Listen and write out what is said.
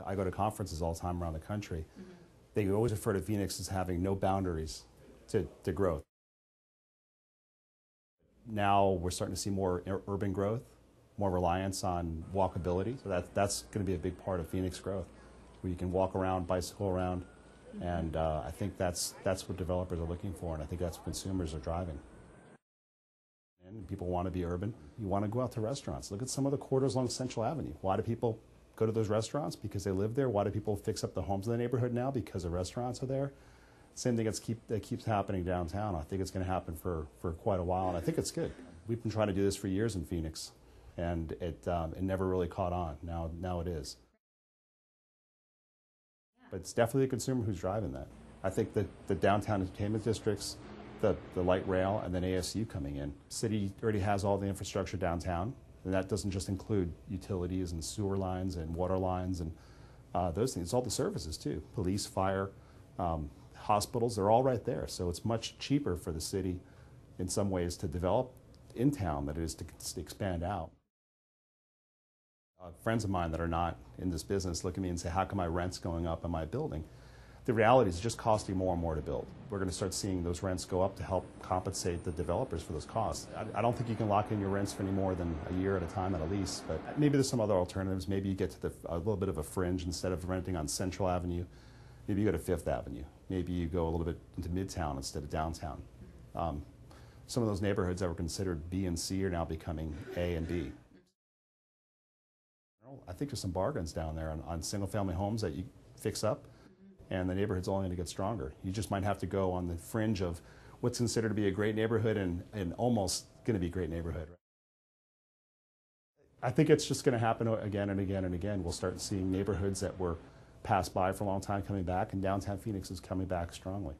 I go to conferences all the time around the country. They always refer to Phoenix as having no boundaries to growth. Now we're starting to see more urban growth, more reliance on walkability. So that's going to be a big part of Phoenix growth, where you can walk around, bicycle around, and I think that's what developers are looking for, and I think that's what consumers are driving. And people want to be urban. You want to go out to restaurants. Look at some of the corridors along Central Avenue. Why do people go to those restaurants? Because they live there. Why do people fix up the homes in the neighborhood now? Because the restaurants are there. Same thing that keeps happening downtown. I think it's going to happen for quite a while, and I think it's good. We've been trying to do this for years in Phoenix, and it never really caught on. Now it is. But it's definitely the consumer who's driving that. I think that the downtown entertainment districts, the light rail, and then ASU coming in. City already has all the infrastructure downtown, and that doesn't just include utilities and sewer lines and water lines and those things. It's all the services too. Police, fire, hospitals, they're all right there. So it's much cheaper for the city in some ways to develop in town than it is to expand out. Friends of mine that are not in this business look at me and say, how come my rent's going up in my building? The reality is it's just costing more and more to build. We're going to start seeing those rents go up to help compensate the developers for those costs. I don't think you can lock in your rents for any more than a year at a time at a lease, but maybe there's some other alternatives. Maybe you get to a little bit of a fringe. Instead of renting on Central Avenue, maybe you go to Fifth Avenue. Maybe you go a little bit into Midtown instead of downtown. Some of those neighborhoods that were considered B and C are now becoming A and B. I think there's some bargains down there on single-family homes that you fix up, and the neighborhood's only going to get stronger. You just might have to go on the fringe of what's considered to be a great neighborhood and almost going to be a great neighborhood. I think it's just going to happen again and again and again. We'll start seeing neighborhoods that were passed by for a long time coming back, and downtown Phoenix is coming back strongly.